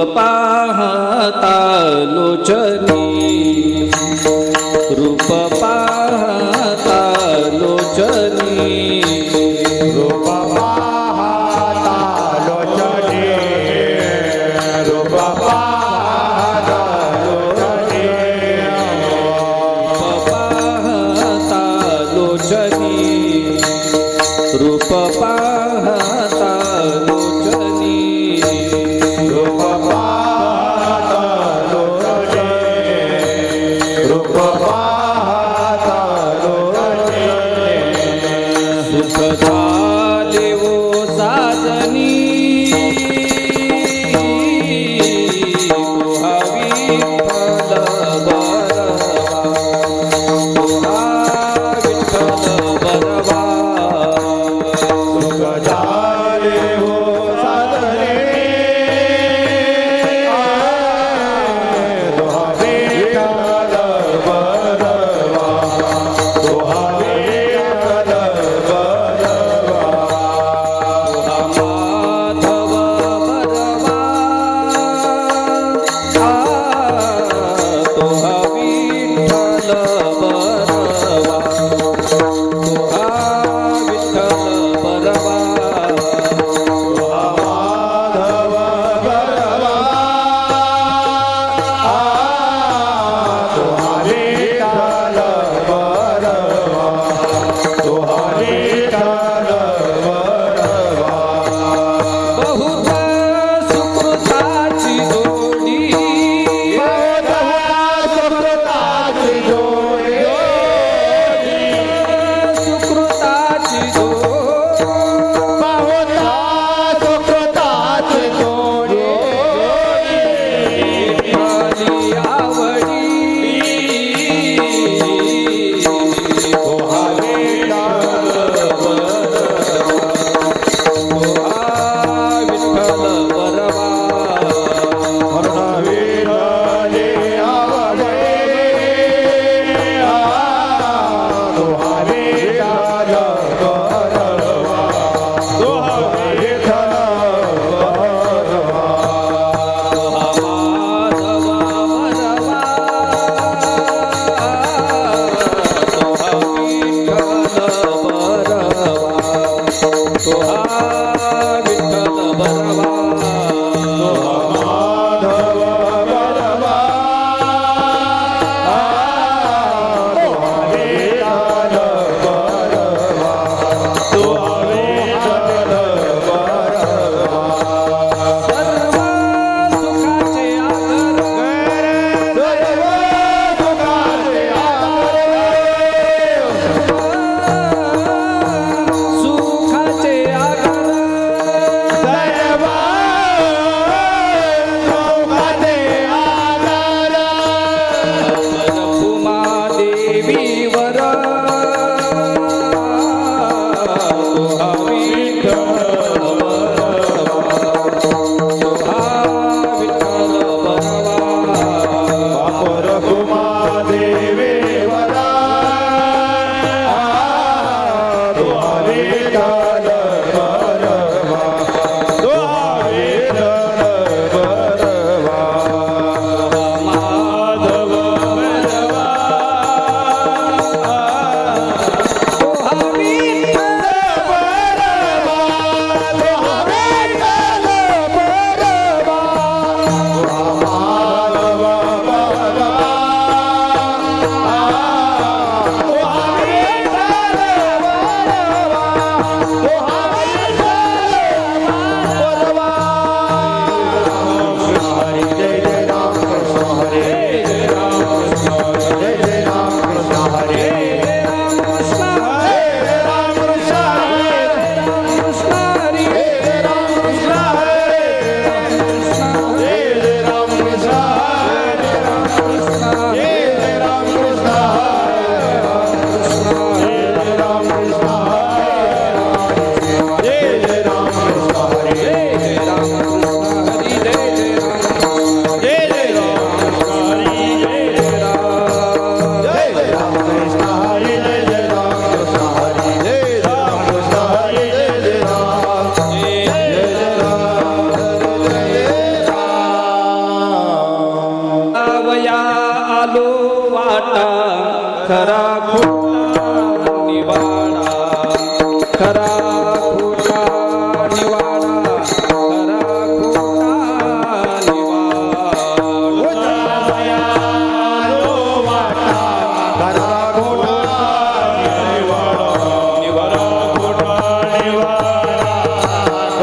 पाहता लोचनी रूप पाहता लोचनी रूप पाहता लोचनी रूप पाहता लोचनी पाहता लोचनी रूप पाहता लोचनी रूप पाहता लोचनी रूप पाहता लोचनी सुख झाले वो साजनी तुहावी फल बरवा तुहा विठ्ठल बरवा सुख झाले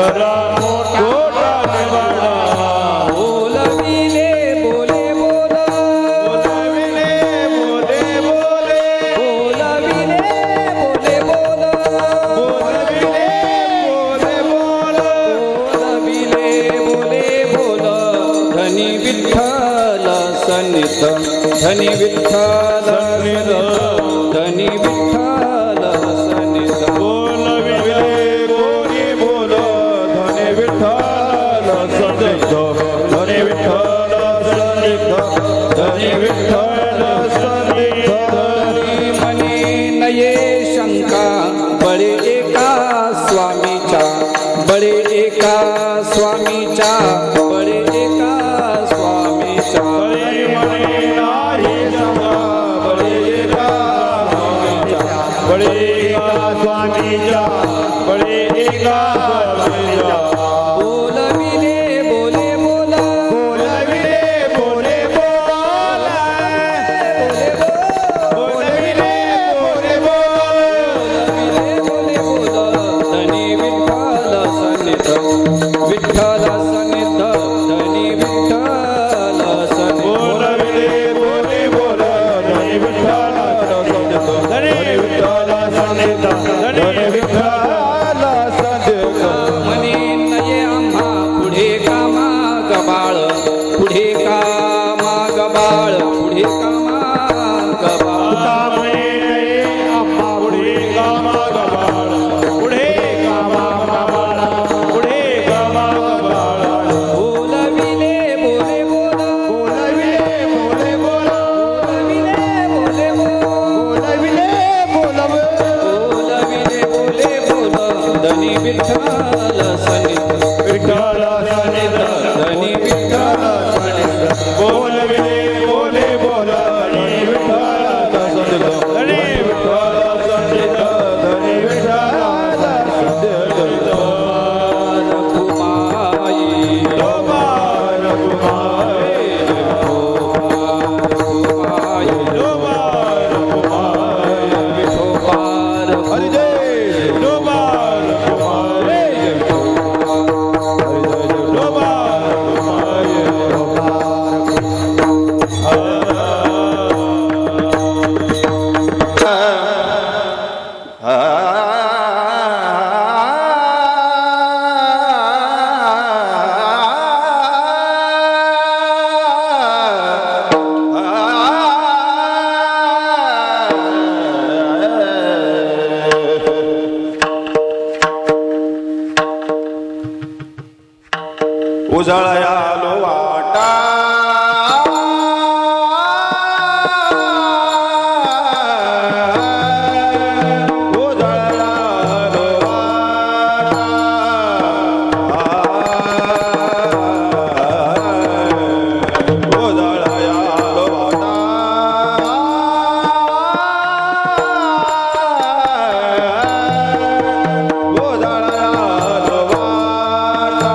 जरा मोठा निवडा बोलविले बोले बोल बोलविले बोले बोले बोलविले बोले बोल बोलविले बोले बोल बोलविले बोले बोल धनी विठ्ठल सन्निध धनी विठ्ठल सन्निध धनी विठ्ठल सन्निध बोलविले कोणी बोल धने विठ्ठल सन्निध धने विठ्ठल सन्निध धने विठ्ठल सन्निध मने नये शंका बळे एका स्वामीच्या बळे एका स्वामीच्या बळे एका स्वामीच्या बळी म्हणे नाही समा बळी एका स्वामीच्या बळी एका स्वामीच्या बळी एका स्वामीच्या बोलविले बोले बोल बोलविले बोले बोल बोलविले बोले बोल बोलविले बोले बोल धनी विठ्ठल सन्निध विठ्ठल सन्निध धनी विठ्ठल सन्निध बोलविले बोले बोल धनी विठ्ठल सन्निध धनी विठ्ठल सन्निध धनी विठ्ठल सन्निध मने नये आम्हा पुढे कामा गबाळ पुढे कामा गबाळ पुढे कामा गबाळ कामे आम्हा पुढे कामा गबाळ पुढे कामा गबाळ पुढे कामा गबाळ बोलविले बोले बोल बोलविले बोले बोल बोलविले बोले बोल बोलविले बोलव बोलविले बोले बोल धनी विठ्ठल सन्निध विठ्ठल सन्निध धनी विठ्ठल सन्निध बोलविले बोले बोल धनी विठ्ठल सन्निध धनी विठ्ठल सन्निध धनी विठ्ठल सन्निध रघुमाई लोबार कुमार रघुमाई लोबार कुमार विठोबार हरि जय लोबार कुमार लोबार कुमार उजळयालो वाटा उजळयालो वाटा उजळयालो वाटा उजळयालो वाटा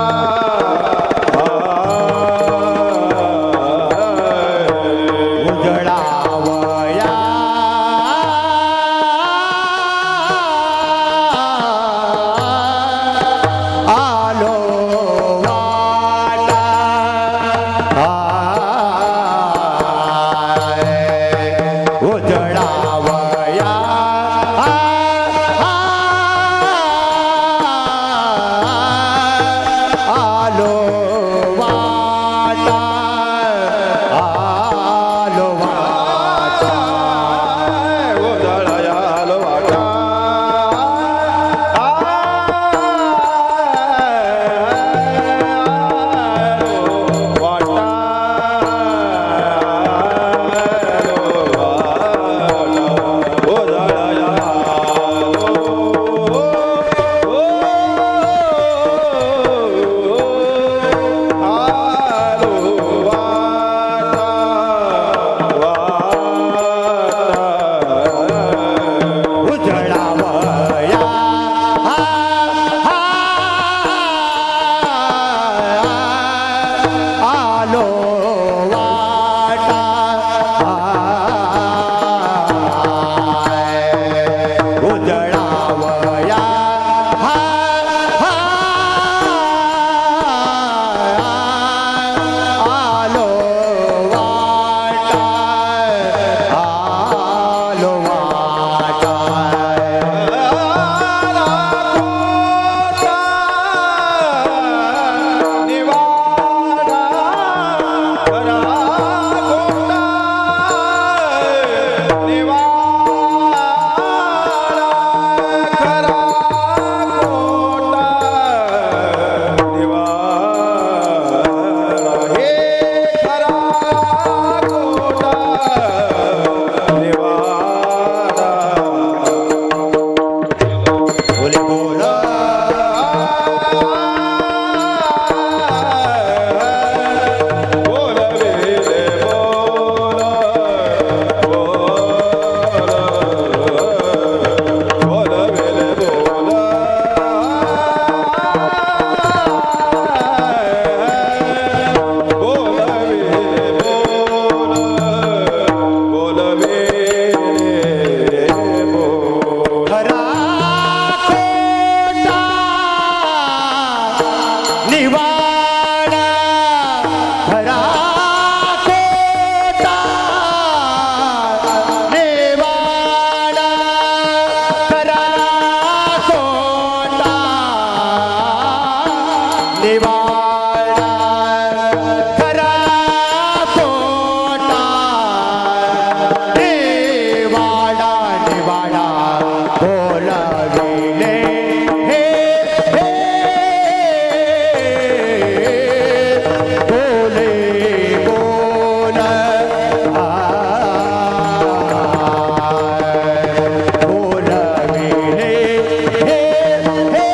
निवाडा खरा खोटा निवाडा खरा खोटा निवाडा खरा खोटा निवाडा निवाडा बोलाविले हे हे बोले बोल बोलाविले हे हे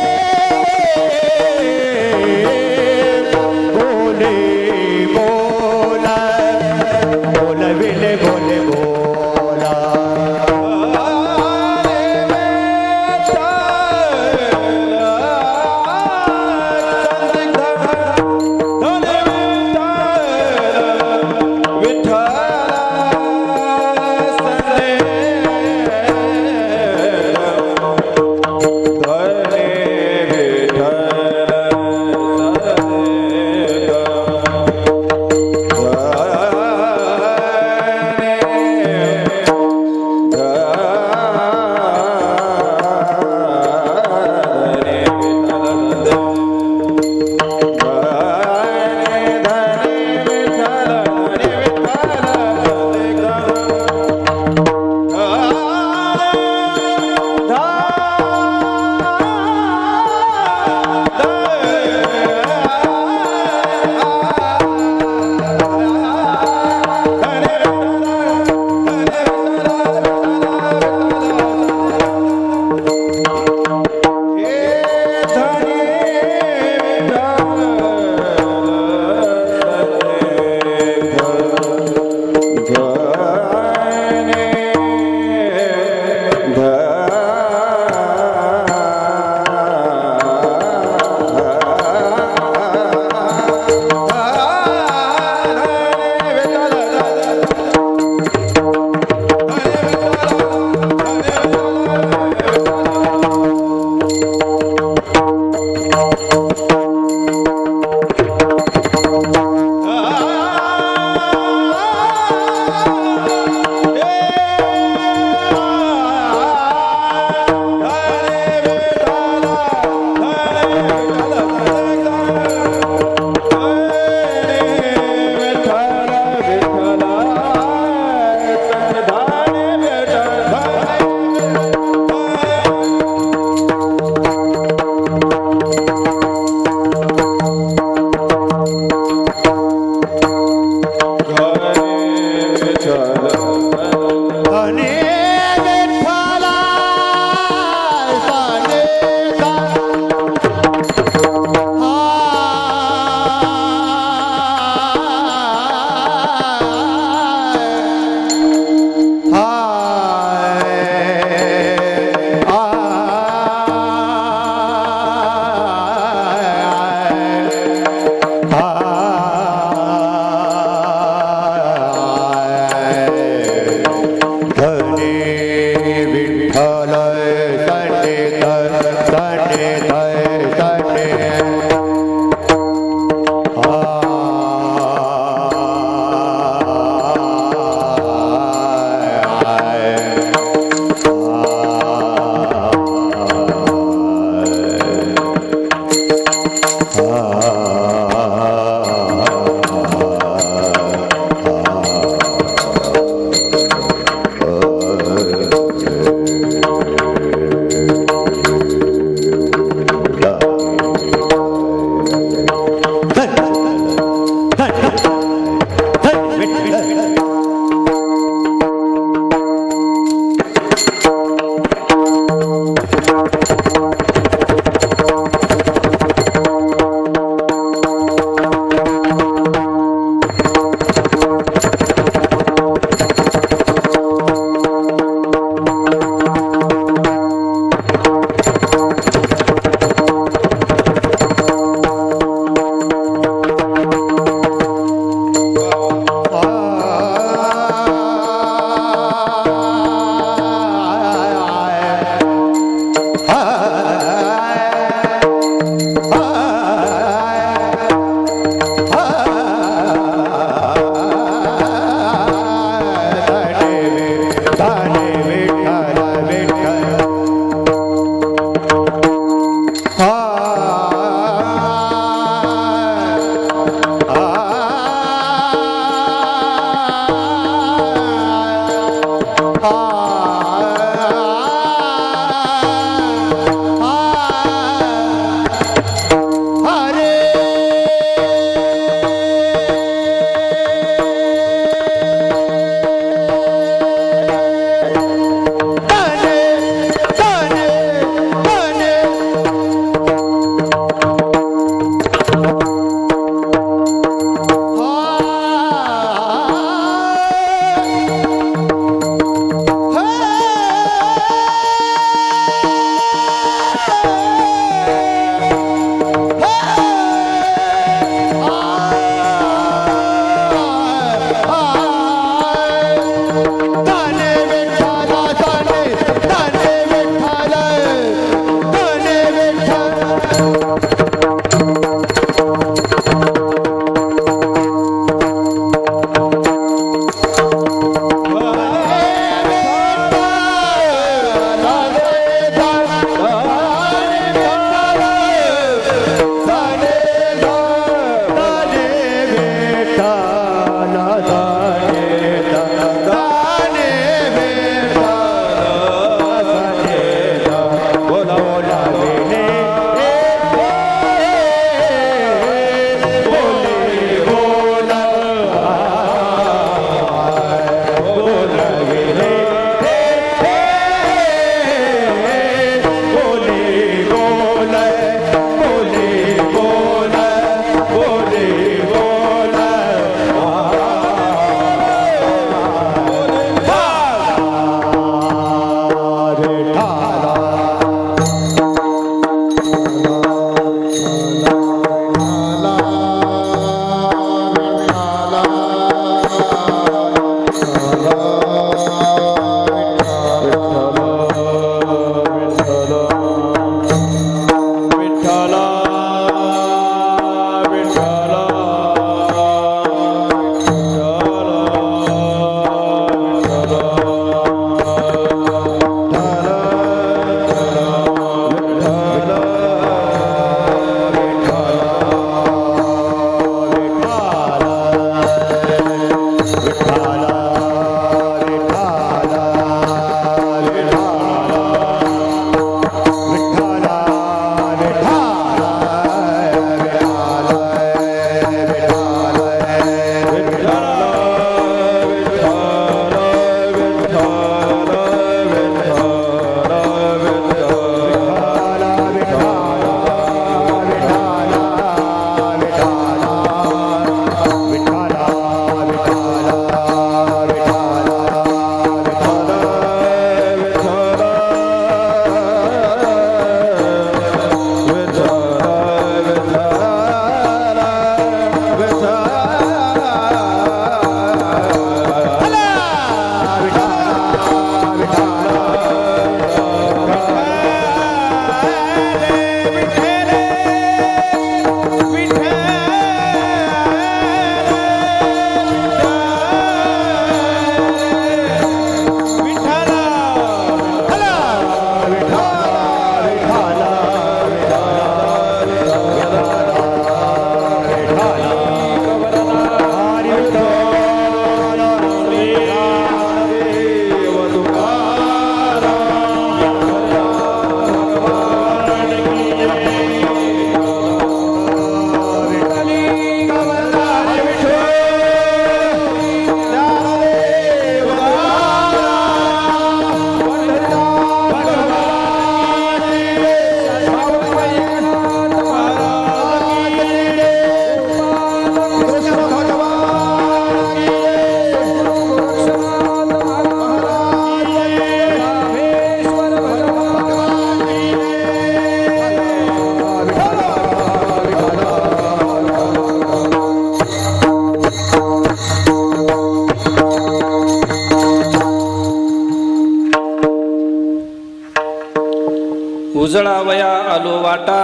उजळावया आलो वाटा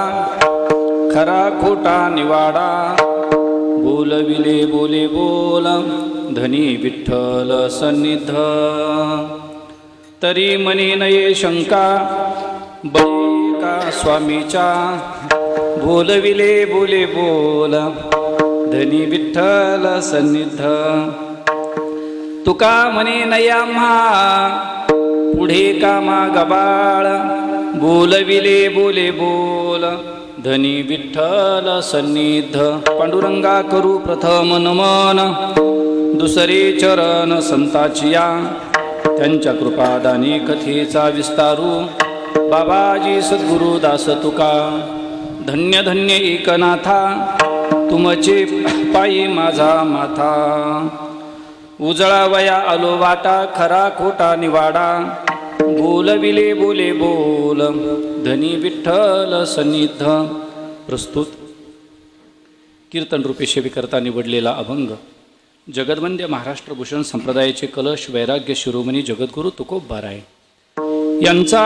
खरा खोटा निवाडा बोलविले बोले बोल धनी विठ्ठल सन्निध तरी मनी नये शंका बळे का स्वामीच्या बोलविले बोले बोल धनी विठ्ठल सन्निध तुका म्हणे नयाम्हा पुढे कामा गबाळ बोलविले बोले बोल धनी विठ्ठल सन्निध पांडुरंगा करू प्रथम नमन दुसरे चरण संताचिया त्यांच्या कृपादानी कथेचा विस्तारू बाबाजी सद्गुरु दास तुका धन्य धन्य एकनाथा तुमचे पायी माझा माथा उजळावया आलो वाटा खरा खोटा निवाडा बोलविले बोले बोल धनी विठ्ठल सन्निध प्रस्तुत कीर्तन रूपी सेवेकरता निवडलेला अभंग जगदवंद्य महाराष्ट्र भूषण संप्रदायाचे कलश वैराग्य शिरोमणी जगद्गुरु तुकोबाराय यांचा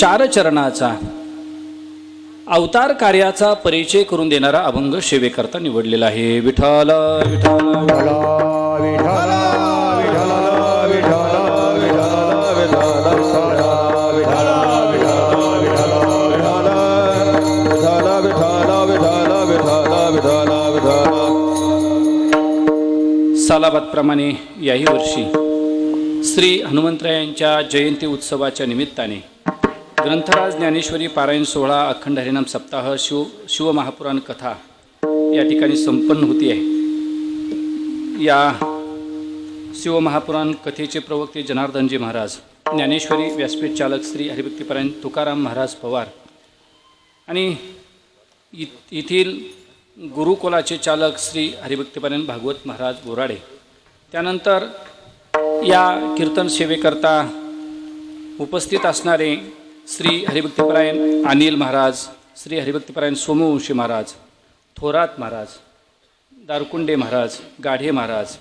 चार चरणाचा अवतार कार्याचा परिचय करून देणारा अभंग सेवेकरता निवडलेला आहे. विठ्ठल विठ्ठल सालाबादप्रमाणे याही वर्षी श्री हनुमंतरायांच्या जयंती उत्सवाच्या निमित्ताने ग्रंथराज ज्ञानेश्वरी पारायण सोहळा अखंड हरिनाम सप्ताह शिवमहापुराण कथा या ठिकाणी संपन्न होती आहे. या शिवमहापुराण कथेचे प्रवक्ते जनार्दनजी महाराज, ज्ञानेश्वरी व्यासपीठ चालक श्री हरिभक्तीपरायण तुकाराम महाराज पवार आणि येथील गुरुकुलाचे चालक श्री हरिभक्तीपरायण भागवत महाराज बोराडे. त्यानंतर या कीर्तन सेवेकरता उपस्थित असणारे श्री हरिभक्तीपरायण अनिल महाराज, श्री हरिभक्तीपरायण सोमवंशी महाराज, थोरात महाराज, दारकुंडे महाराज, गाढे महाराज,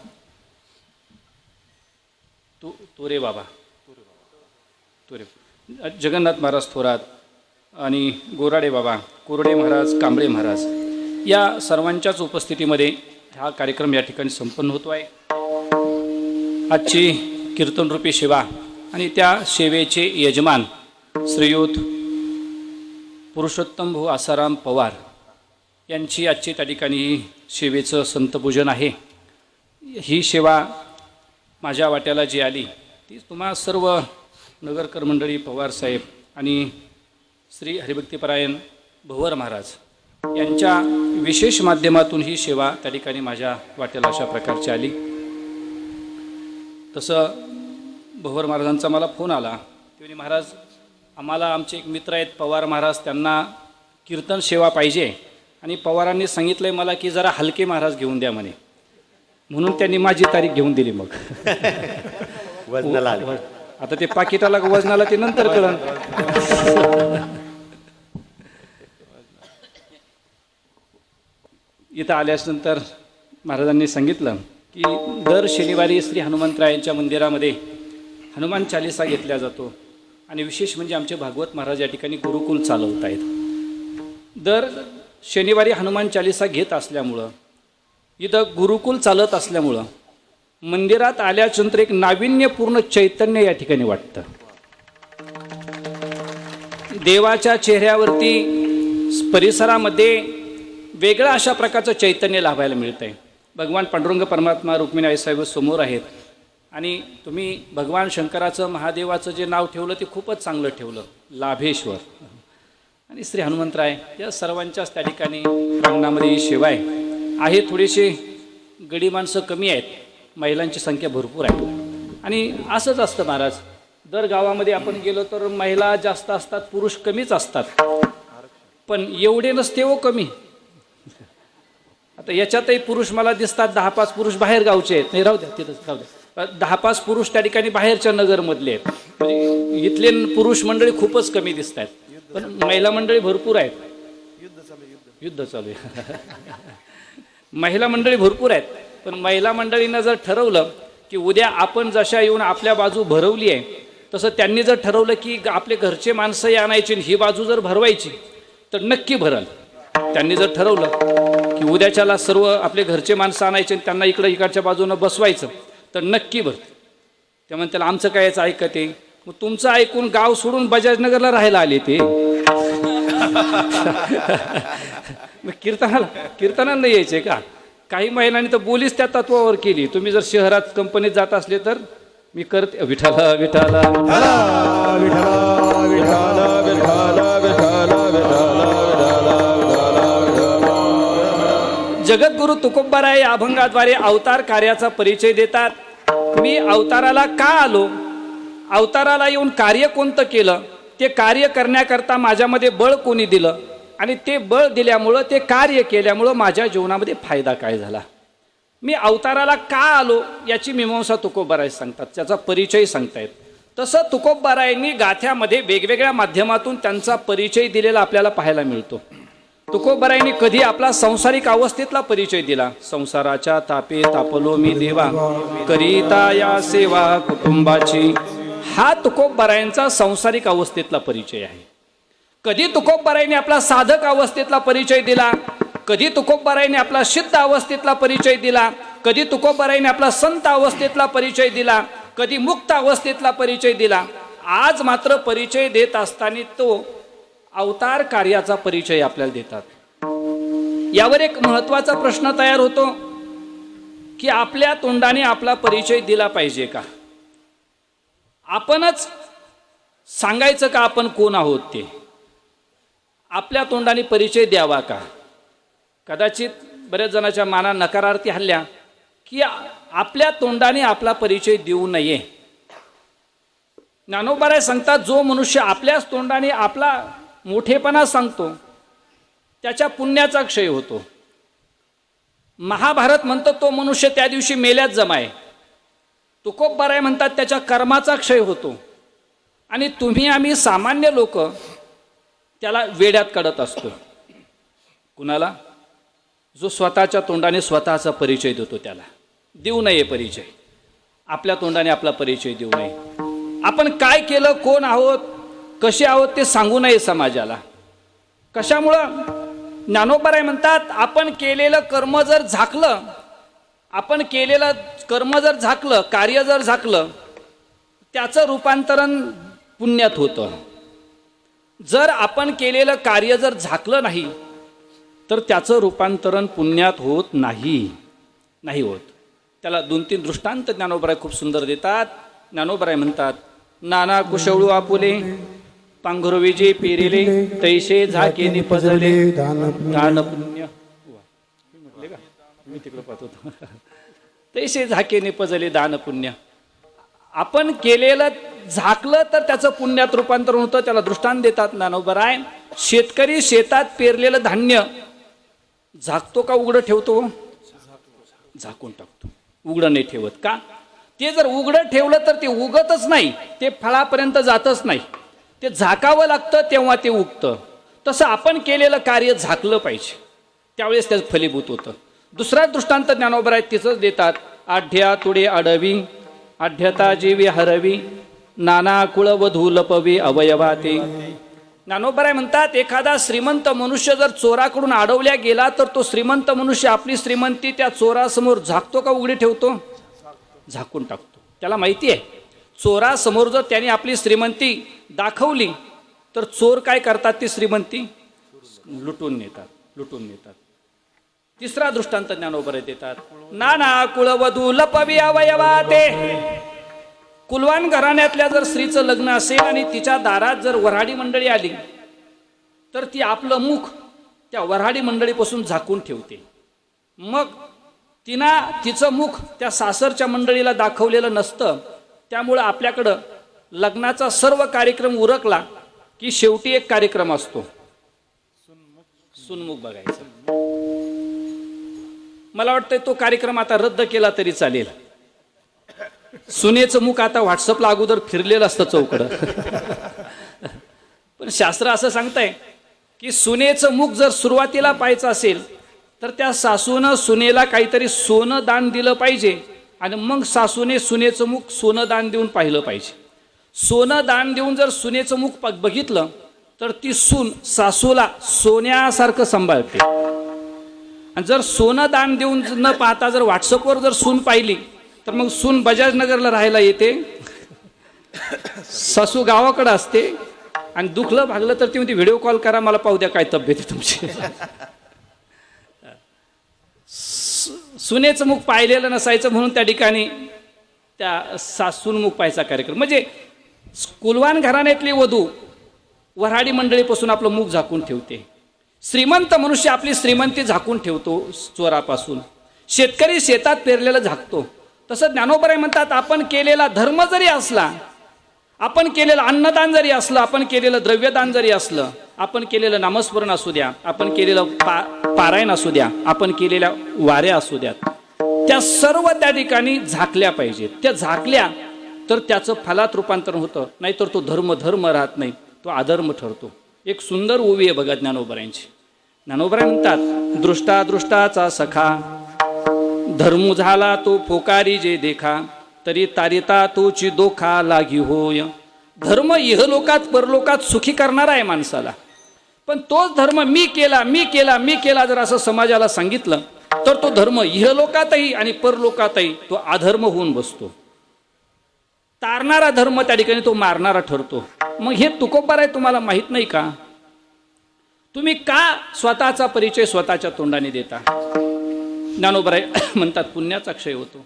तोरे बाबा जगन्नाथ महाराज थोरात आणि गोराडे बाबा, कोरडे महाराज, कांबळे महाराज या सर्वांच्याच उपस्थितीमध्ये हा कार्यक्रम या ठिकाणी संपन्न होतो आहे. आजची कीर्तनरूपी सेवा आणि त्या सेवेचे यजमान श्रीयुत पुरुषोत्तम भाऊ आसाराम पवार यांची आजची त्या ठिकाणी सेवेचं संतपूजन आहे. ही सेवा माझ्या वाट्याला जी आली ती तुम्हा सर्व नगरकर मंडळी, पवारसाहेब आणि श्री हरिभक्तीपरायण भवर महाराज यांच्या विशेष माध्यमातून ही सेवा त्या ठिकाणी माझ्या वाट्याला अशा प्रकारची आली. तसं भवर महाराजांचा मला फोन आला की महाराज आम्हाला आमचे एक मित्र आहेत पवार महाराज, त्यांना कीर्तन सेवा पाहिजे आणि पवारांनी सांगितलं आहे मला की जरा हलके महाराज घेऊन द्या म्हणे, म्हणून त्यांनी माझी तारीख घेऊन दिली. मग वजनाला आता ते पाकिटाला वजनाला ते नंतर कळलं. इथं आल्यानंतर महाराजांनी सांगितलं की दर शनिवारी श्री हनुमंतरायांच्या मंदिरामध्ये हनुमान चालिसा घेतला जातो आणि विशेष म्हणजे आमचे भागवत महाराज या ठिकाणी गुरुकुल चालवत आहेत. दर शनिवारी हनुमान चालिसा घेत असल्यामुळं, इथं गुरुकुल चालत असल्यामुळं मंदिरात आल्यानंतर एक नाविन्यपूर्ण चैतन्य या ठिकाणी वाटतं. देवाच्या चेहऱ्यावरती परिसरामध्ये वेगळं अशा प्रकारचं चैतन्य लाभायला मिळतं आहे. भगवान पांडुरंग परमात्मा रुक्मिणी आईसाहेब समोर आहेत आणि तुम्ही भगवान शंकराचं, महादेवाचं जे नाव ठेवलं ते खूपच चांगलं ठेवलं, लाभेश्वर. आणि श्री हनुमंतराय या सर्वांच्याच त्या ठिकाणी अंगणामध्ये ही सेवा आहे. थोडीशी गडी माणसं कमी आहेत, महिलांची संख्या भरपूर आहे. आणि असंच असतं महाराज, दर गावामध्ये आपण गेलो तर महिला जास्त असतात, पुरुष कमीच असतात. पण एवढे नसते हो कमी. आता याच्यातही पुरुष मला दिसतात 10-5 पुरुष बाहेर गावचे आहेत. नाही राहू द्या, तिथंच राहू द्या. 10-5 पुरुष त्या ठिकाणी बाहेरच्या नगरमधले आहेत. म्हणजे इथले पुरुष मंडळी खूपच कमी दिसत आहेत, पण महिला मंडळी भरपूर आहेत. युद्ध चालू आहे. महिला मंडळी भरपूर आहेत, पण महिला मंडळीनं जर ठरवलं की उद्या आपण जशा येऊन आपल्या बाजू भरवली आहे तसं त्यांनी जर ठरवलं की आपले घरचे माणसंही आणायची आणि ही बाजू जर भरवायची तर नक्की भरल. त्यांनी जर ठरवलं की उद्याच्याला सर्व आपले घरचे माणसं आणायचे आणि त्यांना इकडच्या बाजूनं बसवायचं तर नक्की भरते. त्यामुळे त्याला आमचं काय याचं ऐकते. मग तुमचं ऐकून गाव सोडून बजाजनगरला राहायला आले ते. मग कीर्तनाला नाही यायचे का? काही महिलांनी तर बोलीच त्या तत्वावर केली. तुम्ही जर शहरात कंपनीत जात असले तर मी करते विठाला विठाला जगद्गुरु तुकोबाराय या अभंगाद्वारे अवतार कार्याचा परिचय देतात. मी अवताराला का आलो, अवताराला येऊन कार्य कोणतं केलं, ते कार्य करण्याकरता माझ्यामध्ये बळ कोणी दिलं आणि ते बळ दिल्यामुळं ते कार्य केल्यामुळं माझ्या जीवनामध्ये फायदा काय झाला. मी अवताराला का आलो याची मीमांसा तुकोबाराय सांगतात, त्याचा परिचय सांगतायत. तसं तुकोबारायांनी गाथ्यामध्ये वेगवेगळ्या माध्यमातून त्यांचा परिचय दिलेला आपल्याला पाहायला मिळतो. तुकोबारायांनी कधी आपला संसारिक अवस्थेतला परिचय दिला. संसाराच्या तापे तापलो मी देवा, करिता या सेवा कुटुंबाची. हा तुकोबारायांचा संसारिक अवस्थेतला परिचय आहे. कधी तुकोबारायांनी आपला साधक अवस्थेतला परिचय दिला, कधी तुकोबारायांनी आपला सिद्ध अवस्थेतला परिचय दिला, कधी तुकोबारायांनी आपला संत अवस्थेतला परिचय दिला, कधी मुक्त अवस्थेतला परिचय दिला. आज मात्र परिचय देत असताना तो अवतार कार्याचा परिचय आपल्याला देतात. यावर एक महत्वाचा प्रश्न तयार होतो की आपल्या तोंडाने आपला परिचय दिला पाहिजे का? आपणच सांगायचं का आपण कोण आहोत ते? आपल्या तोंडाने परिचय द्यावा का? कदाचित बऱ्याच जणांच्या मनात नकारार्थी हल्ल्या की आपल्या तोंडाने आपला परिचय देऊ नये. ज्ञानोबाराय सांगतात, जो मनुष्य आपल्याच तोंडाने आपला मोठेपणा सांगतो त्याच्या पुण्याचा क्षय होतो. महाभारत म्हणतो तो मनुष्य त्या दिवशी मेल्यात जमाय. तुकोबाराय म्हणतात त्याच्या कर्माचा क्षय होतो. आणि तुम्ही आम्ही सामान्य लोक त्याला वेड्यात काढत असतो. कुणाला? जो स्वतःच्या तोंडाने स्वतःचा परिचय देतो त्याला देऊ नये परिचय. आपल्या तोंडाने आपला परिचय देऊ नये. आपण काय केलं, कोण आहोत, कसे आहोत ते सांगू नये समाजाला. कशामुळं? ज्ञानोबाराय म्हणतात, आपण केलेलं कर्म जर झाकलं, आपण केलेलं कर्म जर झाकलं, कार्य जर झाकलं, त्याचं रूपांतरण पुण्यात होतं. जर आपण केलेलं कार्य जर झाकलं नाही तर त्याचं रूपांतरण पुण्यात होत नाही होत. त्याला 2-3 दृष्टांत ज्ञानोबाराय खूप सुंदर देतात. ज्ञानोबाराय म्हणतात, नाना कुशवळू आपुले पांघरुविजे पेरिले, तैसे झाके निपजले दान पुण्य. म्हटले का? मी तिकडे पाहतो. तैसे झाके निपजले दान पुण्य. आपण केलेलं झाकलं तर त्याचं पुण्यात रूपांतरण होतं. त्याला दृष्टांत देतात ज्ञानोबाराय. शेतकरी शेतात पेरलेलं धान्य झाकतो का उघडं ठेवतो? झाकून टाकतो, उघडं नाही ठेवत. का? ते जर उघडं ठेवलं तर ते उगतच नाही, ते फळापर्यंत जातच नाही. ते झाकावं लागतं तेव्हा ते उगतं. तसं आपण केलेलं कार्य झाकलं पाहिजे, त्यावेळेस त्याचं फलीभूत होतं. दुसरा दृष्टांत ज्ञानोबाराय तिचंच देतात. आढ्या तुडे आडवी, आढ्यता जीवी हरवी, नाना कुळवधू लपवी अवयवाते. ज्ञानोबाराय म्हणतात, एखादा श्रीमंत मनुष्य जर चोराकडून अडवल्या गेला तर तो श्रीमंत मनुष्य आपली श्रीमंती त्या चोरासमोर झाकतो का उघडी ठेवतो? झाकून टाकतो. त्याला माहिती आहे चोरासमोर जर त्याने आपली श्रीमंती दाखवली तर चोर काय करतात? ती श्रीमंती लुटून नेतात. तिसरा दृष्टांत ज्ञानोबाराय देतात. नाना कुळवधू लपवी अवयवाते. कुलवान घराण्यातल्या जर स्त्रीचं लग्न असेल आणि तिच्या दारात जर वऱ्हाडी मंडळी आली तर ती आपलं मुख त्या वऱ्हाडी मंडळीपासून झाकून ठेवते. मग तिचं मुख त्या सासरच्या मंडळीला दाखवलेलं नसतं. त्यामुळं आपल्याकडं लग्नाचा सर्व कार्यक्रम उरकला की शेवटी एक कार्यक्रम असतो, सुनमुख बघायचं. मला वाटतं तो कार्यक्रम आता रद्द केला तरी चालेल. सुनेचं मुख आता व्हॉट्सअपला अगोदर फिरलेलं असतं चौकडं. पण शास्त्र असं सांगताय की सुनेचं मुख जर सुरुवातीला पाहायचं असेल तर त्या सासूनं सुनेला काहीतरी सोनं दान दिलं पाहिजे आणि मग सासूने सुनेचं मुख सोनं दान देऊन पाहिलं पाहिजे. सोनं दान देऊन जर सुनेचं मुख बघितलं तर ती सून सासूला सोन्यासारखं सांभाळते. आणि जर सोनं दान देऊन न पाहता जर व्हॉट्सअपवर जर सून पाहिली तर मग सून बजाजनगरला राहायला येते, सासू गावाकडं असते. आणि दुखलं भागलं तर ती म्हणते व्हिडिओ कॉल करा, मला पाहू द्या काय तब्येत आहे तुमची. सुनेचं मुख पाहिलेलं नसायचं म्हणून त्या ठिकाणी त्या सासून मुख पाहायचा कार्यक्रम. म्हणजे कुलवान घराण्यातली वधू वऱ्हाडी मंडळीपासून आपलं मुख झाकून ठेवते. श्रीमंत मनुष्य आपली श्रीमंती झाकून ठेवतो चोरापासून. शेतकरी शेतात पेरलेलं झाकतो. तसं ज्ञानोबराय म्हणतात आपण केलेला धर्म जरी असला, आपण केलेलं अन्नदान जरी असलं, आपण केलेलं द्रव्यदान जरी असलं, आपण केलेलं नामस्मरण असू द्या, आपण केलेलं पारायण असू द्या, आपण केलेल्या वाऱ्या असू द्यात, त्या सर्व त्या ठिकाणी झाकल्या पाहिजेत. त्या झाकल्या तर त्याचं फलात रूपांतर होतं, नाहीतर तो धर्म राहत नाही, तो अधर्म ठरतो. एक सुंदर ओवी आहे बघा ज्ञानोबरायांची. ज्ञानोबराय म्हणतात दृष्टाचा सखा धर्म झाला तो पोकारी जे देखा तरी तारिता तोची दोखा लागी होय. धर्म इहलोकात परलोकात सुखी करणारा आहे माणसाला, पण तोच धर्म मी केला जर असं समाजाला सांगितलं तर तो धर्म इहलोकातही आणि परलोकातही तो अधर्म होऊन बसतो. तारणारा धर्म त्या ठिकाणी तो मारणारा ठरतो. मग हे तुकोबाराय तुम्हाला माहित नाही का? तुम्ही का स्वतःचा परिचय स्वतःच्या तोंडाने देता? ज्ञानोबराय म्हणतात पुण्याचा क्षय होतो.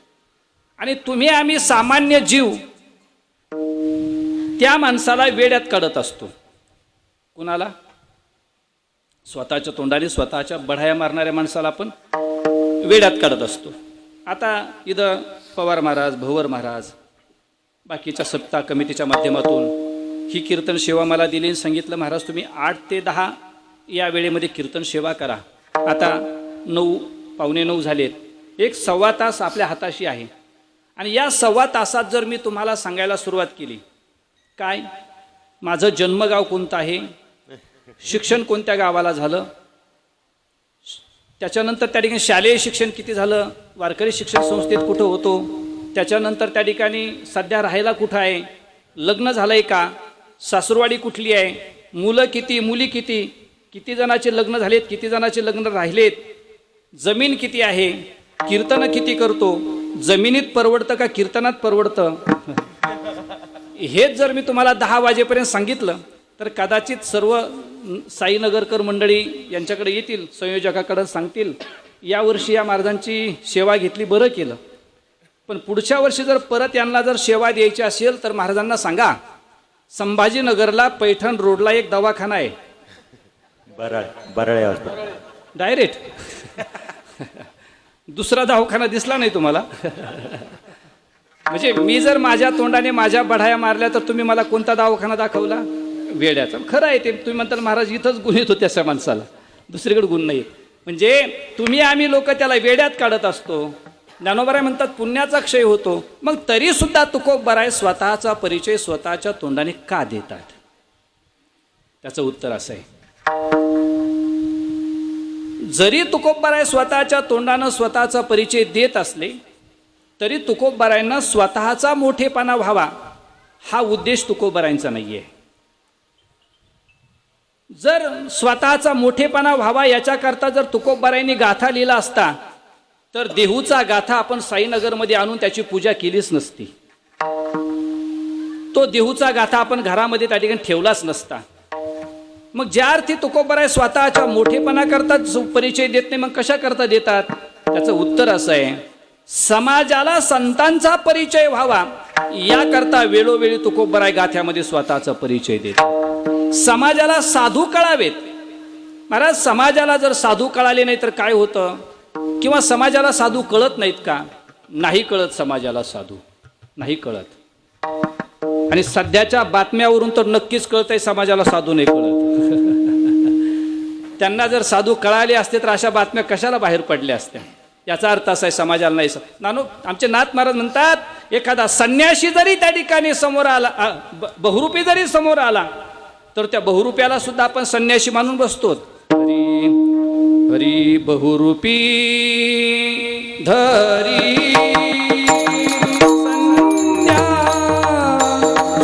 आणि तुम्ही आम्ही सामान्य जीव त्या माणसाला वेड्यात काढत असतो. कुणाला? स्वतःच्या तोंडाने स्वतःच्या बढाया मारणाऱ्या माणसाला आपण वेड्यात काढत असतो. आता इथं पवार महाराज, भवर महाराज, बाकीच्या सप्ताह कमिटीच्या माध्यमातून ही कीर्तन सेवा मला दिली आणि सांगितलं महाराज तुम्ही 8 ते 10 या वेळेमध्ये कीर्तन सेवा करा. आता 9 पावणे 9 झालेत. एक सव्वा तास आपल्या हाताशी आहे. आणि या सव्वा तासात जर मी तुम्हाला सांगायला सुरुवात केली काय माझं जन्मगाव कोणतं आहे, शिक्षण कोणत्या गावाला झालं, त्याच्यानंतर त्या ठिकाणी शालेय शिक्षण किती झालं, वारकरी शिक्षण संस्थेत कुठं होतो, त्याच्यानंतर त्या ठिकाणी सध्या राहायला कुठं आहे, लग्न झालंय का, सासूरवाडी कुठली आहे, मुलं किती, मुली किती, किती जणांचे लग्न झालेत, किती जणांचे लग्न राहिलेत, जमीन किती आहे, कीर्तन किती करतो, जमिनीत परवडतं का कीर्तनात परवडतं, हेच जर मी तुम्हाला 10 वाजेपर्यंत सांगितलं तर कदाचित सर्व साईनगरकर मंडळी यांच्याकडे येतील, संयोजकाकडे सांगतील यावर्षी या महाराजांची सेवा घेतली बरं केलं. पण पुढच्या वर्षी जर परत यांना जर सेवा द्यायची असेल तर महाराजांना सांगा संभाजीनगरला पैठण रोडला एक दवाखाना आहे, बरळे डायरेक्ट दुसरा दवाखाना दिसला नाही तुम्हाला. म्हणजे मी जर माझ्या तोंडाने माझ्या बढाया मारल्या तर तुम्ही मला कोणता दवाखाना दाखवला? वेड्याचा. खरं आहे ते. तुम्ही म्हणताल महाराज इथंच गुण येतो त्या माणसाला, दुसरीकडे गुण नाही. म्हणजे तुम्ही आम्ही लोक त्याला वेड्यात काढत असतो. ज्ञानोबराय म्हणतात पुण्याचा क्षय होतो. मग तरी सुद्धा तुकोबराय स्वतःचा परिचय स्वतःच्या तोंडाने का देतात? त्याचं उत्तर असं आहे, जरी तुकोबराय स्वतःच्या तोंडानं स्वतःचा परिचय देत असले तरी तुकोबरायांना स्वतःचा मोठेपणा व्हावा हा उद्देश तुकोबरायांचा नाहीये. जर स्वतःचा मोठेपणा व्हावा याच्याकरता जर तुकोबरायांनी गाथा लिहिला असता तर देहूचा गाथा आपण साईनगरमध्ये आणून त्याची पूजा केलीच नसती. तो देहूचा गाथा आपण घरामध्ये त्या ठिकाणी ठेवलाच नसता. मग ज्या अर्थी तुकोबराय स्वतःच्या मोठेपणा करता परिचय देत नाही, मग कशा करता देतात? त्याचं उत्तर असं आहे, समाजाला संतांचा परिचय व्हावा याकरता वेळोवेळी तुकोबराय गाथ्यामध्ये स्वतःचा परिचय देतात. समाजाला साधू कळावेत. महाराज समाजाला जर साधू कळाले नाही तर काय होतं? किंवा समाजाला साधू कळत नाहीत का? नाही कळत. समाजाला साधू नाही कळत. आणि सध्याच्या बातम्यावरून तर नक्कीच कळतंय समाजाला साधू नाही कळत. त्यांना जर साधू कळाले असते तर अशा बातम्या कशाला बाहेर पडल्या असत्या? याचा अर्थ असा आहे समाजाला नाही. आमचे नाथ महाराज म्हणतात एखादा संन्याशी जरी त्या ठिकाणी समोर आला, बहुरूपी जरी समोर आला तर त्या बहुरूप्याला सुद्धा आपण संन्याशी मानून बसतो. हरी हरी बहुरूपी धरी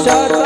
संन्यासाचा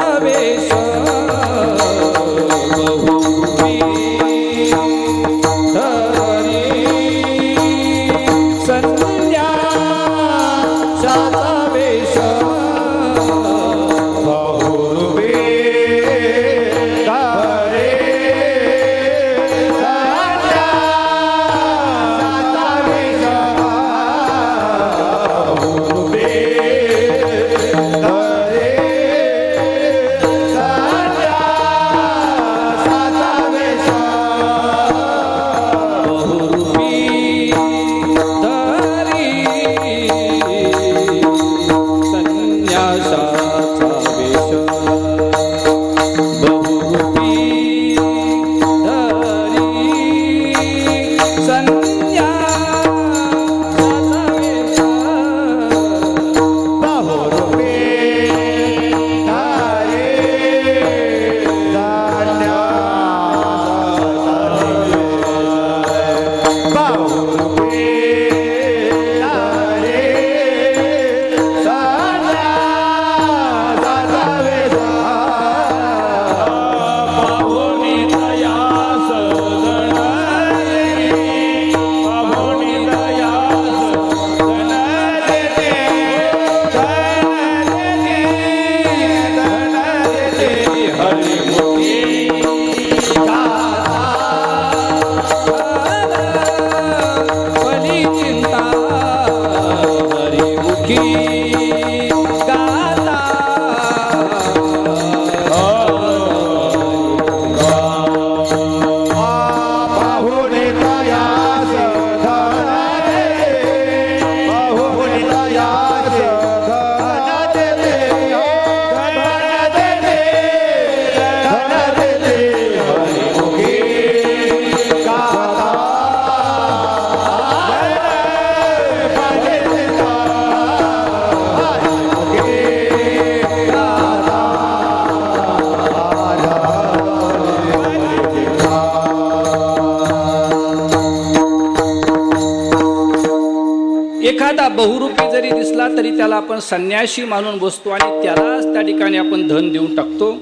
एखादा बहुरूपी जरी दिसला तरी त्याला आपण संन्याशी मानून बसतो आणि त्यालाच त्या ठिकाणी आपण धन देऊन टाकतो.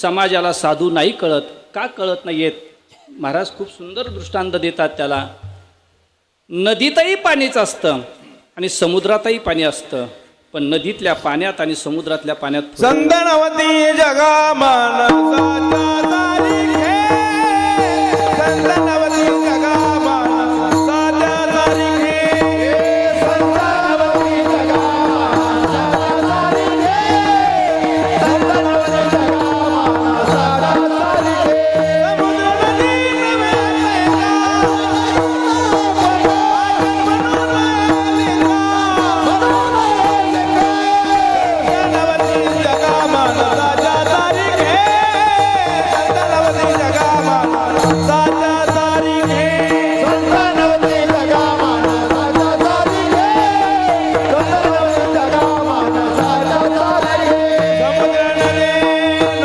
समाजाला साधू नाही कळत. का कळत नाहीयेत? महाराज खूप सुंदर दृष्टांत देतात त्याला. नदीतही पाणीच असतं आणि समुद्रातही पाणी असतं, पण नदीतल्या पाण्यात आणि समुद्रातल्या पाण्यात संतनवती जगा मानसाच्या तारीखे, संतनवती जगा मानसाच्या तारीखे, संतनवती जगा मानसाच्या तारीखे, संतनवती जगा मानसाच्या तारीखे, समुद्र नदी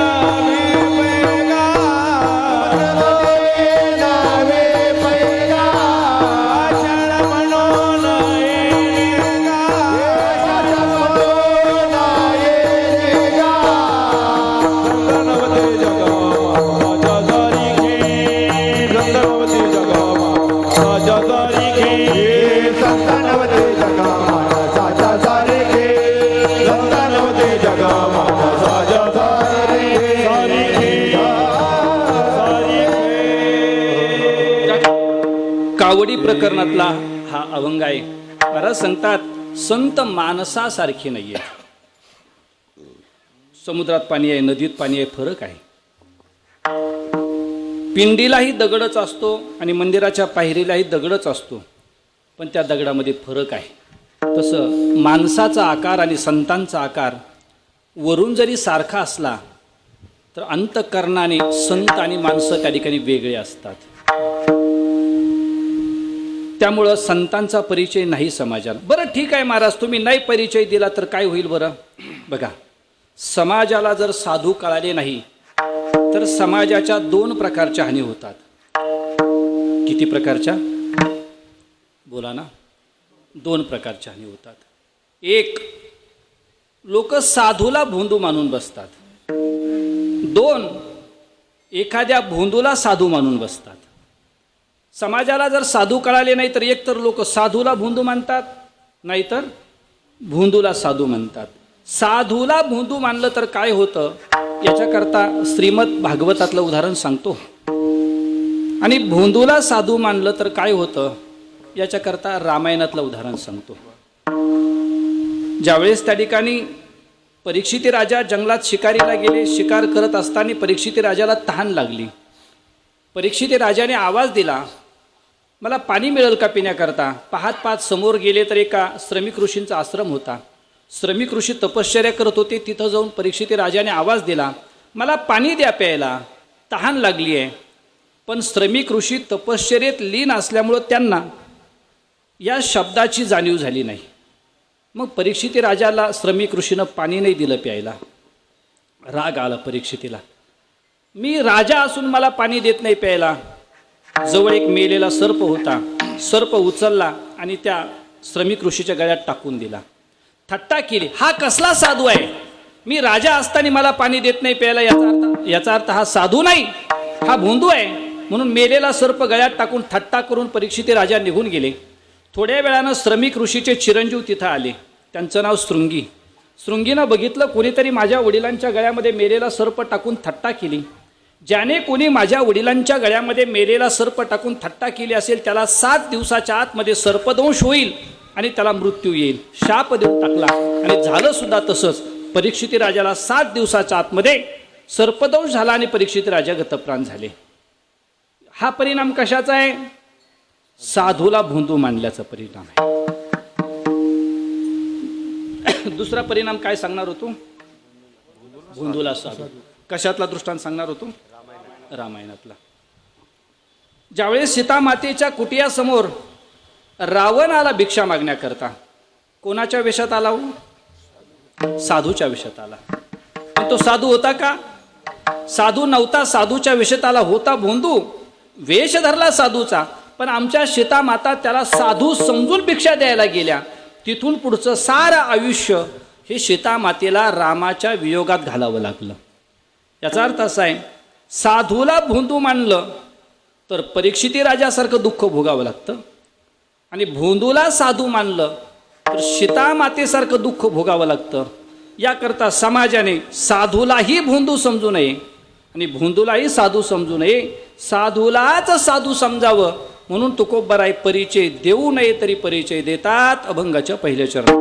कावडी प्रकरणातला हा अभंग आहे. महाराज सांगतात संत माणसासारखे नाहीये. समुद्रात पाणी आहे, नदीत पाणी आहे, फरक आहे. पिंडीलाही दगडच असतो आणि मंदिराच्या पायरीलाही दगडच असतो, पण त्या दगडामध्ये फरक आहे. तसं माणसाचा आकार आणि संतांचा आकार वरून जरी सारखा असला तर अंतःकरणाने संत आणि माणसं त्या ठिकाणी वेगळे असतात. त्यामुळं संतांचा परिचय नाही समाजाला. बरं ठीक आहे महाराज, तुम्ही नाही परिचय दिला तर काय होईल बरं? बघा, समाजाला जर साधू कळाले नाही तर समाजाच्या 2 प्रकारच्या हानी होतात. किती प्रकारच्या? बोला ना. 2 प्रकारच्या हानी होतात. एक, लोक साधूला भोंदू मानून बसतात. 2, एखाद्या भोंदूला साधू मानून बसतात. समाजाला जर साधू कळाले नाही तर एक तर लोक साधूला भोंदू मानतात, नाहीतर भोंदूला साधू म्हणतात. साधूला भोंदू मानलं तर काय होतं याच्याकरता श्रीमद भागवतातलं उदाहरण सांगतो, आणि भोंदूला साधू मानलं तर काय होतं याच्याकरता रामायणातलं उदाहरण सांगतो. ज्यावेळेस त्या ठिकाणी परीक्षिती राजा जंगलात शिकारीला गेले, शिकार करत असताना परीक्षिती राजाला तहान लागली. परीक्षिती राजाने आवाज दिला, मला पाणी मिळेल का पिण्याकरता? पाहत समोर गेले तर एका श्रमिक ऋषींचा आश्रम होता. श्रमिक ऋषी तपश्चर्या करत होते. तिथं जाऊन परीक्षिती राजाने आवाज दिला, मला पाणी द्या प्यायला, तहान लागली आहे. पण श्रमिक ऋषी तपश्चर्येत लीन असल्यामुळं त्यांना या शब्दाची जाणीव झाली नाही. मग परीक्षिती राजाला श्रमिक ऋषीनं पाणी नाही दिलं प्यायला. राग आला परीक्षितीला, मी राजा असून मला पाणी देत नाही प्यायला. जवळ एक मेलेला सर्प होता. सर्प उचलला आणि त्या श्रमिक ऋषीच्या गळ्यात टाकून दिला. थट्टा केली, हा कसला साधू आहे? मी राजा असताना मला पाणी देत नाही प्यायला, याचा अर्थ हा साधू नाही, हा भोंदू आहे. म्हणून मेलेला सर्प गळ्यात टाकून थट्टा करून परीक्षिती राजा निघून गेले. थोड्या वेळानं श्रमिक ऋषीचे चिरंजीव तिथं आले. त्यांचं नाव शृंगी. शृंगीनं बघितलं, कोणीतरी माझ्या वडिलांच्या गळ्यामध्ये मेलेला सर्प टाकून थट्टा केली. ज्याने कोणी माझ्या वडिलांच्या गळ्यामध्ये मेलेला सर्प टाकून थट्टा केली असेल त्याला 7 दिवसाच्या आतमध्ये सर्पदंश होईल आणि त्याला मृत्यू येईल. शाप देऊन टाकला आणि झालं सुद्धा तसंच. परीक्षिती राजाला 7 दिवसाच्या आतमध्ये सर्पदंश झाला आणि परीक्षिती राजा गतप्राण झाले. हा परिणाम कशाचा आहे? साधूला भोंदू मानल्याचा परिणाम आहे. दुसरा परिणाम काय सांगणार होतो? भोंदूला साधू. कशातला दृष्टांत सांगणार होतो? रामायणातला. ज्यावेळेस सीतामातेच्या कुटियासमोर रावण आला भिक्षा मागण्याकरता, कोणाच्या वेशात आला? साधूच्या वेशात आला. पण तो साधू होता का? साधू नव्हता. साधूच्या वेशात आला होता भोंदू, वेश धरला साधूचा. पण आमच्या सीतामाता त्याला साधू समजून भिक्षा द्यायला गेल्या. तिथून पुढचं सारं आयुष्य हे सीतामातेला रामाच्या वियोगात घालावं लागलं. याचा अर्थ असा आहे, साधूला भोंदू मानलं तर परीक्षिती राजासारखं दुःख भोगावं लागतं, आणि भोंदूला साधू मानलं तर सीतामातेसारखं दुःख भोगावं लागतं. याकरता समाजाने साधूलाही भोंदू समजू नये आणि भोंदूलाही साधू समजू नये, साधूलाच साधू समजावं म्हणून तुकोबराय परिचय देऊ नये तरी परिचय देतात अभंगाच्या पहिल्या चरणात.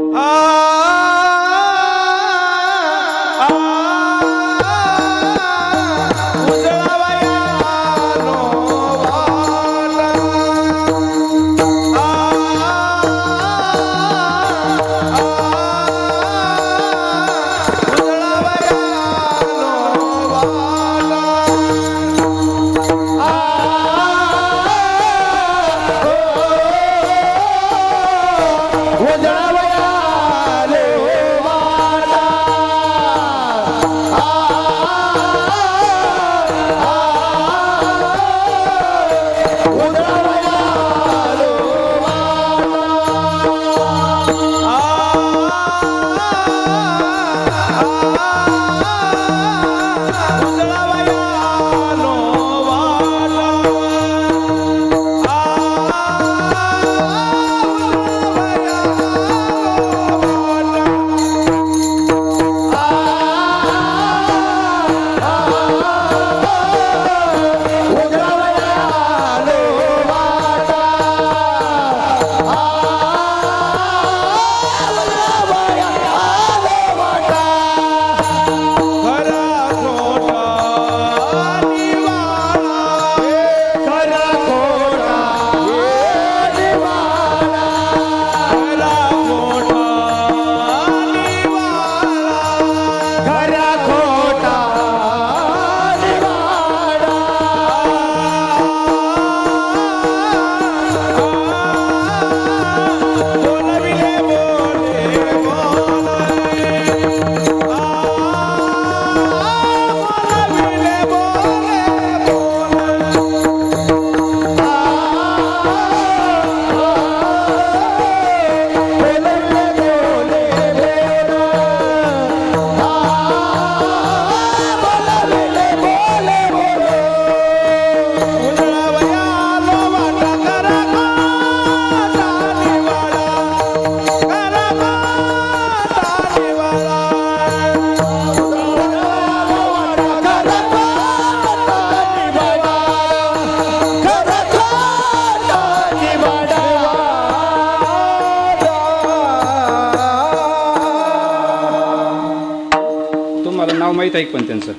माहीत आहे पण त्यांचं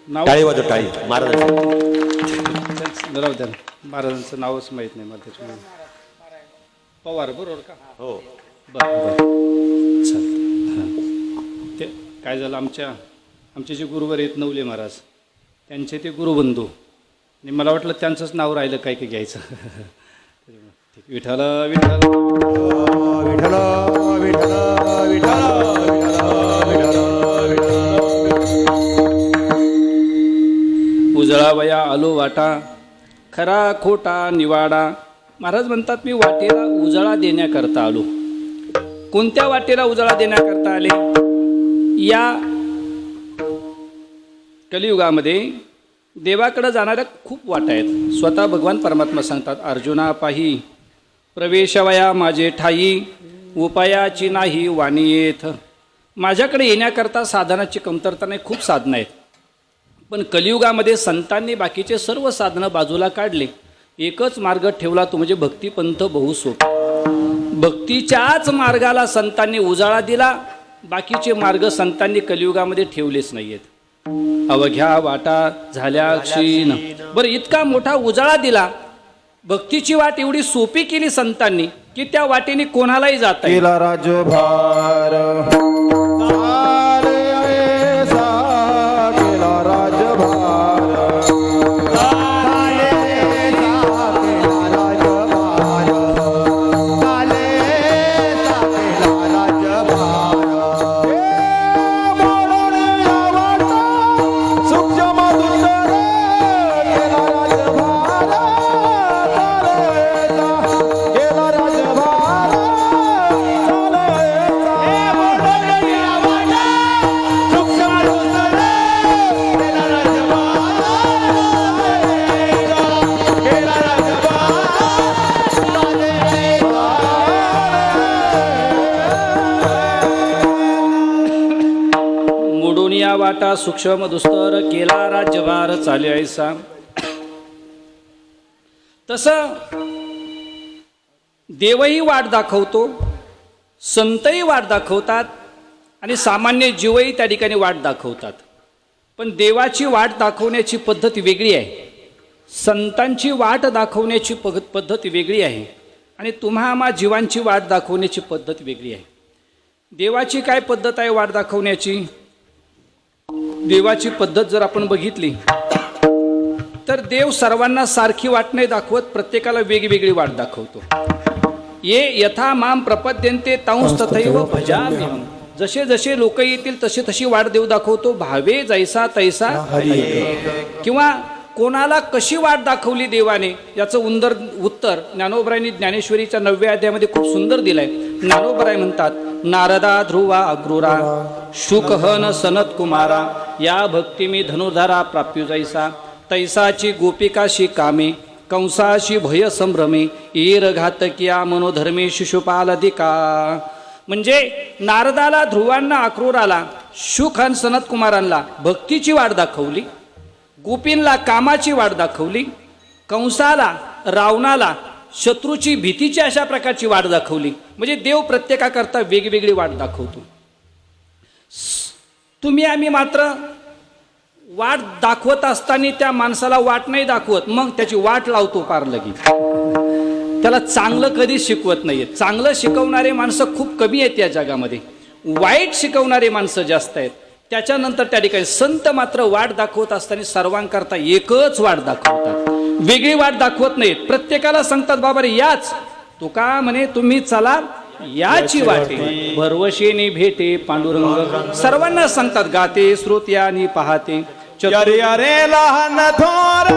नाव टाळी वाजव टाळी महाराजांचं महाराजांचं नावच माहीत नाही मला त्याच्यामुळे. पवार बरोबर का? हो बरं ते काय झालं, आमचे जे गुरुवर आहेत नवले महाराज त्यांचे ते गुरुबंधू, आणि मला वाटलं त्यांचंच नाव राहिलं काय की घ्यायचं. विठ्ठल विठ्ठल विठ्ठल विठ्ठल विठ्ठल उजळावया आलो वाटा, खरा खोटा निवाडा. महाराज म्हणतात मी वाटेला उजाळा देण्याकरता आलो. कोणत्या वाटेला उजाळा देण्याकरता आले? या कलियुगामध्ये देवाकडे जाणाऱ्या खूप वाटा आहेत. स्वतः भगवान परमात्मा सांगतात, अर्जुना पाही प्रवेशवया माझे ठाई, उपायाची नाही वाणी येथ. माझ्याकडे येण्याकरता साधनाची कमतरता नाही, खूप साधनं आहेत. पण कलियुगामध्ये संतांनी बाकीचे सर्व साधनं बाजूला काढले, एकच मार्ग ठेवला, तो म्हणजे भक्तिपंथ बहुसोपा. भक्तीच्याच मार्गाला संतांनी उजाळा दिला, बाकीचे मार्ग संतांनी कलियुगामध्ये ठेवलेच नाही आहेत. अवघ्या वाटा झाल्या क्षीण. बरं, इतका मोठा उजाळा दिला, भक्तीची वाट एवढी सोपी केली संतांनी की त्या वाटेने कोणालाही जाता येईल. केला राजभार केला राजभार वाटा सूक्ष्म दुस्तर केला राज्यभार चाले ऐसा. तसं देवही वाट दाखवतो, संतही वाट दाखवतात आणि सामान्य जीवही त्या ठिकाणी वाट दाखवतात. पण देवाची वाट दाखवण्याची पद्धत वेगळी आहे, संतांची वाट दाखवण्याची पद्धत वेगळी आहे आणि तुम्हा आम्हा जीवांची वाट दाखवण्याची पद्धत वेगळी आहे. देवाची काय पद्धत आहे वाट दाखवण्याची? देवाची पद्धत जर आपण बघितली तर देव सर्वांना सारखी वाट नाही दाखवत, प्रत्येकाला वेगवेगळी वाट दाखवतो. ये यथा माम प्रपद्यन्ते तंस तथैव भजाम्यहम्. जसे जसे लोक येतील तसे तशी वाट देव दाखवतो. भावे जैसा तैसा किंवा कोणाला कशी वाट दाखवली देवाने याचं उत्तर ज्ञानोबरायांनी ज्ञानेश्वरीच्या 9व्या अध्यायामध्ये खूप सुंदर दिलंय. ज्ञानोबराय म्हणतात, नारदा ध्रुवा अक्रूरा शुकहन सनत कुमारा या भक्ती मी धनुर्धारा प्राप्यू जैसा तैसाची गोपिकाशी कामे कंसाशी भय संभ्रमे ईर घातकिया मनोधर्मे शिशुपालधिका. म्हणजे नारदाला, ध्रुवांना, अक्रूराला, शुक आणि सनत कुमारांना भक्तीची वाट दाखवली, गोपींना कामाची वाट दाखवली, कंसाला, रावणाला शत्रूची भीतीची अशा प्रकारची वाट दाखवली. म्हणजे देव प्रत्येकाकरता वेगवेगळी वाट दाखवतो. तुम्ही आम्ही मात्र वाट दाखवत असताना त्या माणसाला वाट नाही दाखवत, मग त्याची वाट लावतो पार लगेच. त्याला चांगलं कधीच शिकवत नाहीये. चांगलं शिकवणारे माणसं खूप कमी आहेत या जगामध्ये, वाईट शिकवणारे माणसं जास्त आहेत. त्याच्यानंतर त्या ठिकाणी संत मात्र वाट दाखवत असताना सर्वांकरता एकच वाट दाखवतात, वेगळी वाट दाखवत नाहीत. प्रत्येकाला सांगतात, बाबा रे याच तुका म्हणे तुम्ही चला याची वाटे भरवशेने भेटे पांडुरंग. सर्वांना सांगतात, गाते श्रोत्यानी पाहते अरे अरे लहान थोर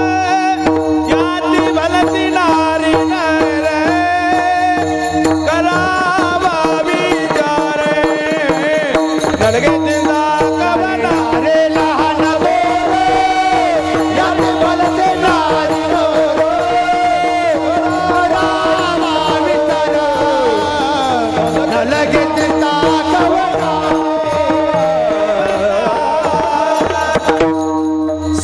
याती भलती नारी रे करावा विचार नलगे तिंदा कवना रे लहान थोर याती भलती नारी करावा विचार नलगे तिंदा कवना.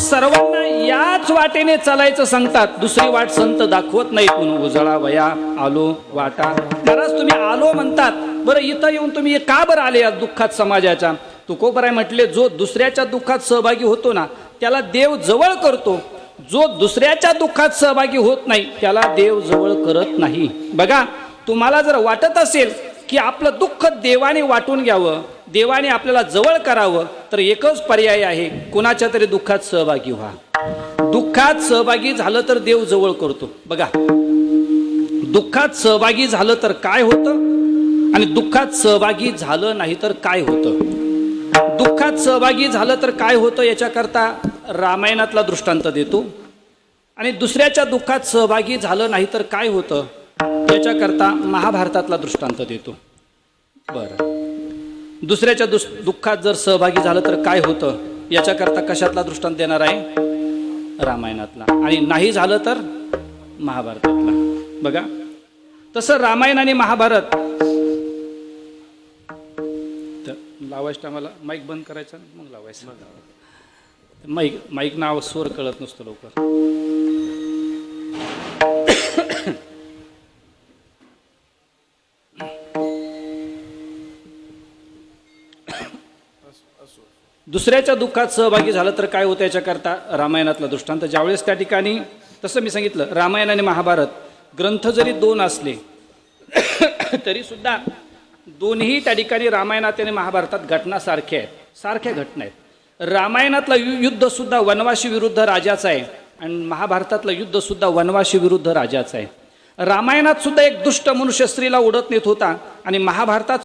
सर्वांना याच वाटेने चालायचं सांगतात, दुसरी वाट संत दाखवत नाहीत. म्हणून उजळा वया आलो वाटा. महाराज तुम्ही आलो म्हणतात, बरं इथं येऊन तुम्ही का बरं आले या दुःखात समाजाच्या? तुकोबराय म्हटले, जो दुसऱ्याच्या दुःखात सहभागी होतो ना त्याला देव जवळ करतो, जो दुसऱ्याच्या दुःखात सहभागी होत नाही त्याला देव जवळ करत नाही. बघा, तुम्हाला जर वाटत असेल की आपलं दुःख देवाने वाटून घ्यावं, देवाने आपल्याला जवळ करावं, तर एकच पर्याय आहे, कुणाच्या तरी दुःखात सहभागी व्हा. दुःखात सहभागी झालं तर देव जवळ करतो. बघा, दुःखात सहभागी झालं तर काय होतं आणि दुःखात सहभागी झालं नाही तर काय होतं. दुःखात सहभागी झालं तर काय होतं याच्याकरता रामायणातला दृष्टांत देतो आणि दुसऱ्याच्या दुःखात सहभागी झालं नाही तर काय होतं याच्याकरता महाभारतातला दृष्टांत देतो. बरं, दुसऱ्याच्या दुःखात जर सहभागी झालं तर काय होतं याच्याकरता कशातला दृष्टांत देणार आहे? रामायणातला. आणि नाही झालं तर महाभारतातला. बघा, तसं रामायण आणि महाभारत. तर लावायचं टायमाला माईक बंद करायचा मग लावायचं. माईक नाव स्वर कळत नसतो लवकर. दुसऱ्याच्या दुःखात सहभागी झालं तर काय होतं याच्याकरता रामायणातला दृष्टांत. ज्यावेळेस त्या ठिकाणी, तसं मी सांगितलं, रामायण आणि महाभारत ग्रंथ जरी दोन असले तरी सुद्धा दोन्ही त्या ठिकाणी रामायणात आणि महाभारतात घटना सारख्या आहेत, सारख्या घटना आहेत. रामायणातलं युद्ध सुद्धा वनवासी विरुद्ध राजाचं आहे आणि महाभारतातलं युद्ध सुद्धा वनवासी विरुद्ध राजाचं आहे. रामायणात सुद्धा एक दुष्ट मनुष्य स्त्रीला ओढत नेत होता आणि महाभारतात